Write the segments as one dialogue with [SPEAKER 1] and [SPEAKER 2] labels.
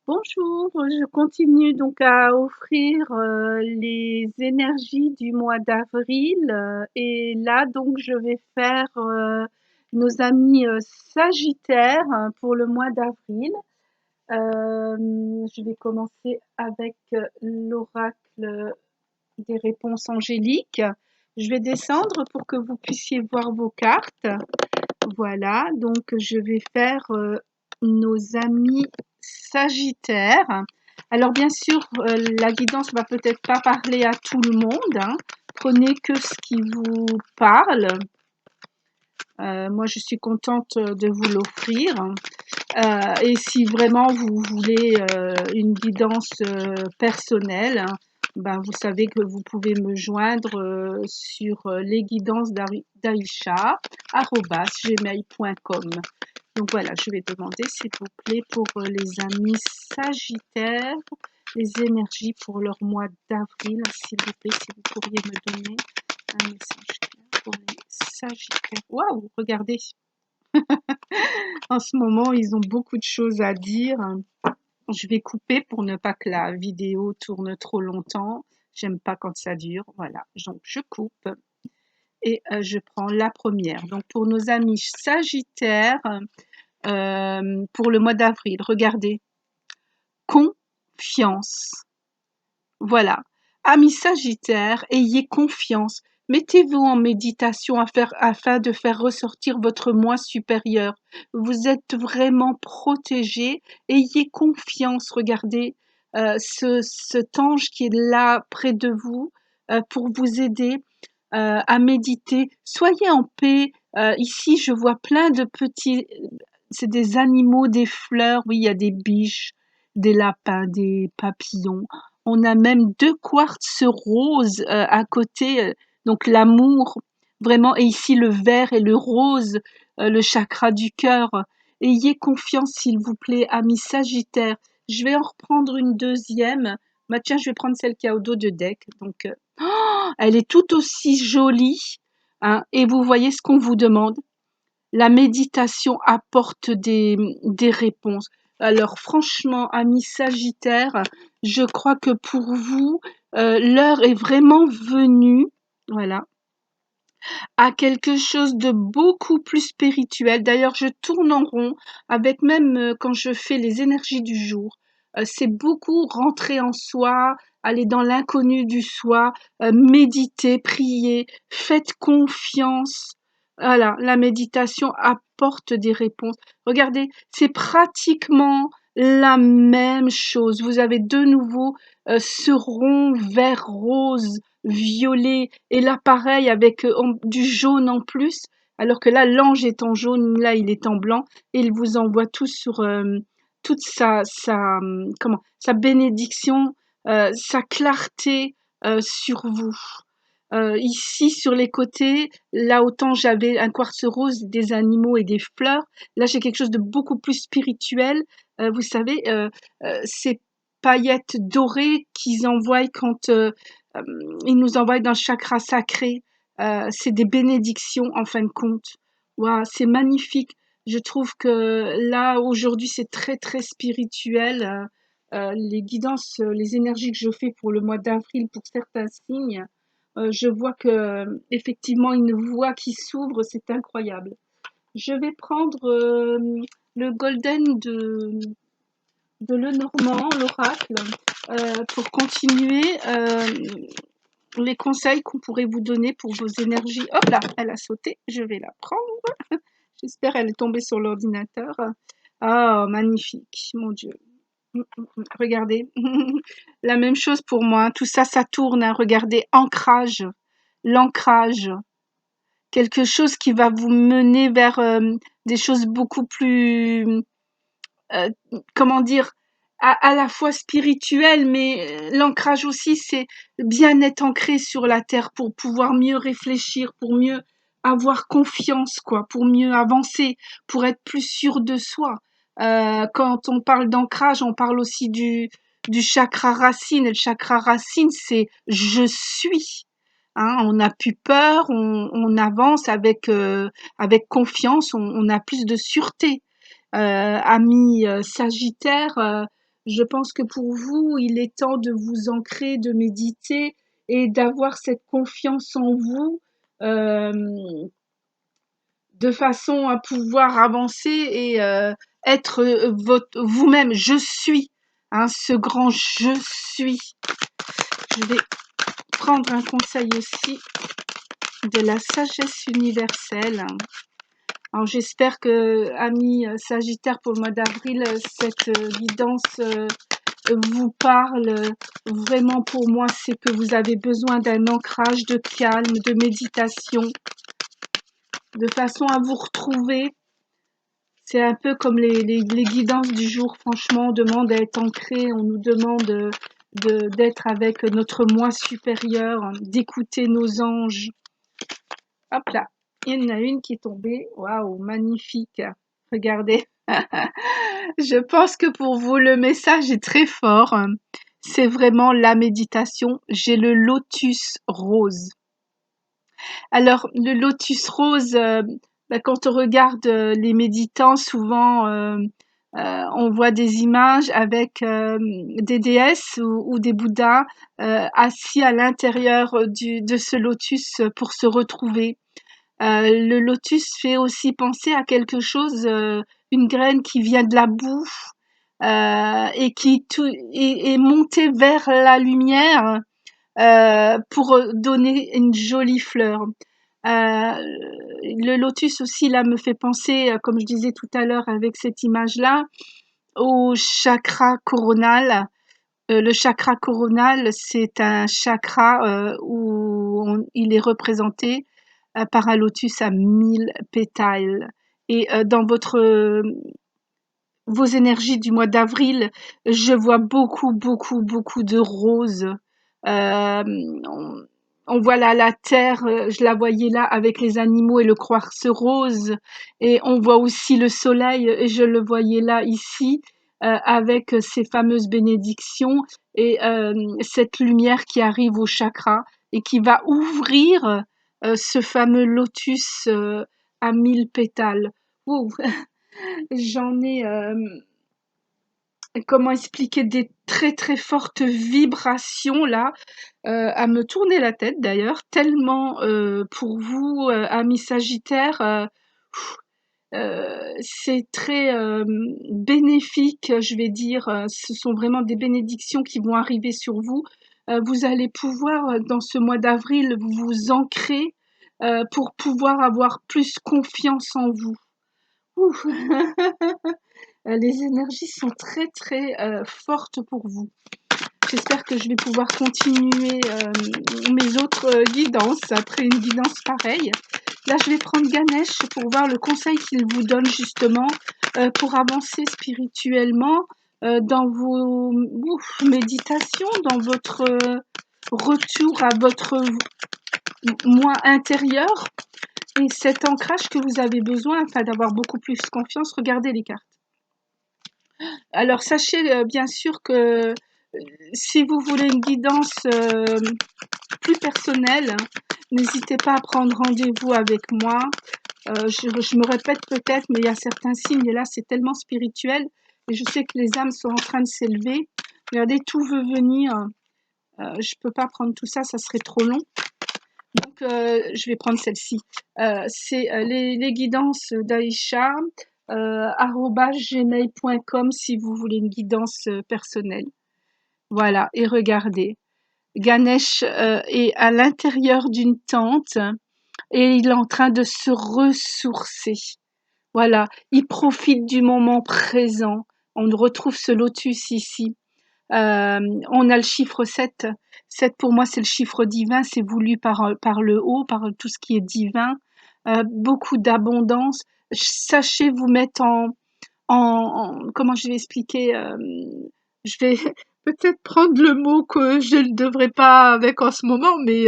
[SPEAKER 1] Bonjour, je continue donc à offrir les énergies du mois d'avril et là donc je vais faire nos amis Sagittaires pour le mois d'avril. Je vais commencer avec l'oracle des réponses angéliques. Je vais descendre pour que vous puissiez voir vos cartes. Voilà, donc je vais faire nos amis Sagittaires. Alors bien sûr, la guidance va peut-être pas parler à tout le monde, hein. Prenez que ce qui vous parle. Moi, je suis contente de vous l'offrir. Et si vraiment vous voulez une guidance personnelle, hein, ben vous savez que vous pouvez me joindre sur lesguidances d'Aïcha@gmail.com. Donc voilà, je vais demander s'il vous plaît pour les amis Sagittaires, les énergies pour leur mois d'avril, s'il vous plaît, si vous pourriez me donner un message clair pour les Sagittaires. Waouh, regardez, en ce moment, ils ont beaucoup de choses à dire. Je vais couper pour ne pas que la vidéo tourne trop longtemps. J'aime pas quand ça dure. Voilà, donc je coupe et je prends la première. Donc pour nos amis Sagittaires, pour le mois d'avril, regardez, confiance. Voilà. Amis Sagittaires, ayez confiance. Mettez-vous en méditation afin de faire ressortir votre moi supérieur. Vous êtes vraiment protégés. Ayez confiance. Regardez cet ange qui est là près de vous pour vous aider à méditer. Soyez en paix. Ici, je vois plein de petits... C'est des animaux, des fleurs. Oui, il y a des biches, des lapins, des papillons. On a même 2 quartz roses à côté, donc l'amour, vraiment. Et ici, le vert et le rose, le chakra du cœur. Ayez confiance, s'il vous plaît, amis Sagittaires. Je vais en reprendre une deuxième. Bah, tiens, je vais prendre celle qui a au dos de deck. Donc, elle est tout aussi jolie, hein. Et vous voyez ce qu'on vous demande. La méditation apporte des réponses. Alors franchement, amis Sagittaires, je crois que pour vous, l'heure est vraiment venue, voilà, à quelque chose de beaucoup plus spirituel. D'ailleurs, je tourne en rond avec même quand je fais les énergies du jour. C'est beaucoup rentrer en soi, aller dans l'inconnu du soi, méditer, prier, faites confiance. Voilà, la méditation apporte des réponses. Regardez, c'est pratiquement la même chose. Vous avez de nouveau ce rond vert rose violet et là pareil avec du jaune en plus, alors que là l'ange est en jaune, là il est en blanc et il vous envoie tout sur toute sa bénédiction, sa clarté sur vous. Ici sur les côtés, là autant j'avais un quartz rose, des animaux et des fleurs, là j'ai quelque chose de beaucoup plus spirituel. Vous savez, ces paillettes dorées qu'ils envoient quand ils nous envoient dans le chakra sacré. C'est des bénédictions en fin de compte. Waouh, c'est magnifique. Je trouve que là aujourd'hui c'est très très spirituel. Les guidances, les énergies que je fais pour le mois d'avril pour certains signes, je vois que effectivement une voie qui s'ouvre, c'est incroyable. Je vais prendre le golden de Lenormand, l'oracle, pour continuer les conseils qu'on pourrait vous donner pour vos énergies. Hop là, elle a sauté, je vais la prendre. J'espère elle est tombée sur l'ordinateur. Ah, magnifique, mon Dieu. Regardez, la même chose pour moi, hein. Tout ça, ça tourne, hein. Regardez, ancrage, l'ancrage, quelque chose qui va vous mener vers des choses beaucoup plus, euh, comment dire, à la fois spirituelles, mais l'ancrage aussi, c'est bien être ancré sur la terre pour pouvoir mieux réfléchir, pour mieux avoir confiance, quoi, pour mieux avancer, pour être plus sûr de soi. Quand on parle d'ancrage, on parle aussi du chakra racine. Et le chakra racine, c'est je suis. Hein, on n'a plus peur, on avance avec confiance, on a plus de sûreté. Amis Sagittaires, Je pense que pour vous, il est temps de vous ancrer, de méditer et d'avoir cette confiance en vous, euh, de façon à pouvoir avancer et être votre, vous-même. Je suis, hein, ce grand je suis. Je vais prendre un conseil aussi de la sagesse universelle. Alors j'espère que, amis Sagittaires, pour le mois d'avril, cette guidance vous parle. Vraiment, pour moi, c'est que vous avez besoin d'un ancrage de calme, de méditation, de façon à vous retrouver. C'est un peu comme les guidances du jour. Franchement, on demande à être ancré, on nous demande d'être avec notre moi supérieur, d'écouter nos anges. Hop là, il y en a une qui est tombée. Waouh, magnifique. Regardez. Je pense que pour vous, le message est très fort. C'est vraiment la méditation. J'ai le lotus rose. Alors, le lotus rose, quand on regarde les méditants, souvent, on voit des images avec des déesses ou des bouddhas assis à l'intérieur de ce lotus pour se retrouver. Le lotus fait aussi penser à quelque chose, une graine qui vient de la boue et qui est montée vers la lumière pour donner une jolie fleur. Le lotus aussi là me fait penser, comme je disais tout à l'heure avec cette image-là, au chakra coronal. Le chakra coronal, c'est un chakra où il est représenté par un lotus à 1000 pétales. Et dans vos énergies du mois d'avril, je vois beaucoup, beaucoup, beaucoup de roses. On, on voit là la terre, je la voyais là avec les animaux et le quartz rose. Et on voit aussi le soleil, et je le voyais là ici, avec ces fameuses bénédictions et cette lumière qui arrive au chakra et qui va ouvrir ce fameux lotus à 1000 pétales. Ouh, j'en ai, comment expliquer, des très très fortes vibrations là, à me tourner la tête d'ailleurs, tellement pour vous, amis Sagittaires, c'est très bénéfique, je vais dire. Ce sont vraiment des bénédictions qui vont arriver sur vous. Vous allez pouvoir, dans ce mois d'avril, vous ancrer pour pouvoir avoir plus confiance en vous. Ouh. Les énergies sont très très fortes pour vous. J'espère que je vais pouvoir continuer mes autres guidances après une guidance pareille. Là, je vais prendre Ganesh pour voir le conseil qu'il vous donne justement pour avancer spirituellement dans vos méditations, dans votre retour à votre moi intérieur et cet ancrage que vous avez besoin afin d'avoir beaucoup plus confiance. Regardez les cartes. Alors, sachez bien sûr que si vous voulez une guidance plus personnelle, n'hésitez pas à prendre rendez-vous avec moi. Je me répète peut-être, mais il y a certains signes, et là c'est tellement spirituel, et je sais que les âmes sont en train de s'élever. Regardez, tout veut venir. Je peux pas prendre tout ça, ça serait trop long. Donc, je vais prendre celle-ci. C'est les guidances d'Aïcha, @gmail.com si vous voulez une guidance personnelle. Voilà, et regardez. Ganesh est à l'intérieur d'une tente et il est en train de se ressourcer. Voilà, il profite du moment présent. On retrouve ce lotus ici. On a le chiffre 7. 7 pour moi c'est le chiffre divin, c'est voulu par le haut, par tout ce qui est divin. Beaucoup d'abondance. Sachez vous mettre comment je vais expliquer, je vais peut-être prendre le mot que je ne devrais pas avec en ce moment, mais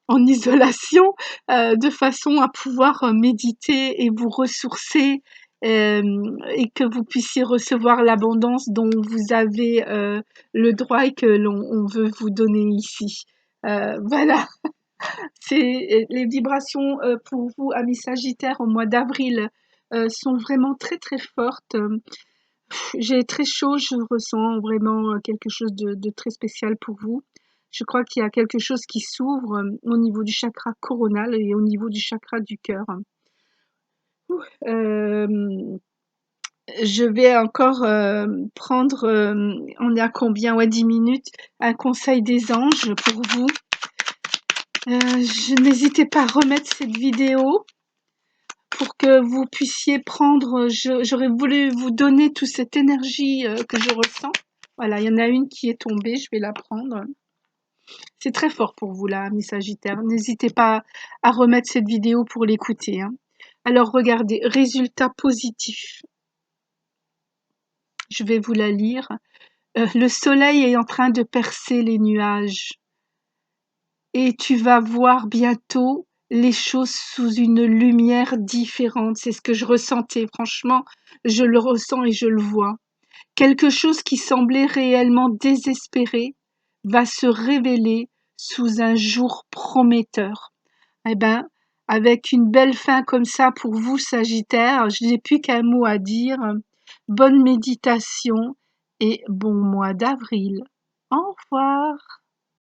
[SPEAKER 1] en isolation, de façon à pouvoir méditer et vous ressourcer et que vous puissiez recevoir l'abondance dont vous avez le droit et que l'on veut vous donner ici. Voilà, c'est les vibrations pour vous, amis Sagittaires, au mois d'avril, sont vraiment très très fortes. J'ai très chaud, je ressens vraiment quelque chose de très spécial pour vous. Je crois qu'il y a quelque chose qui s'ouvre au niveau du chakra coronal et au niveau du chakra du cœur. Euh, je vais encore prendre, on est à combien? Ouais, 10 minutes, un conseil des anges pour vous. N'hésitez pas à remettre cette vidéo pour que vous puissiez prendre, j'aurais voulu vous donner toute cette énergie que je ressens. Voilà, il y en a une qui est tombée, je vais la prendre. C'est très fort pour vous là, mes Sagittaires. N'hésitez pas à remettre cette vidéo pour l'écouter, hein. Alors regardez, résultat positif. Je vais vous la lire. Le soleil est en train de percer les nuages et tu vas voir bientôt les choses sous une lumière différente. C'est ce que je ressentais, franchement, je le ressens et je le vois. Quelque chose qui semblait réellement désespéré va se révéler sous un jour prometteur. Eh ben, avec une belle fin comme ça pour vous, Sagittaire, je n'ai plus qu'un mot à dire. Bonne méditation et bon mois d'avril. Au revoir.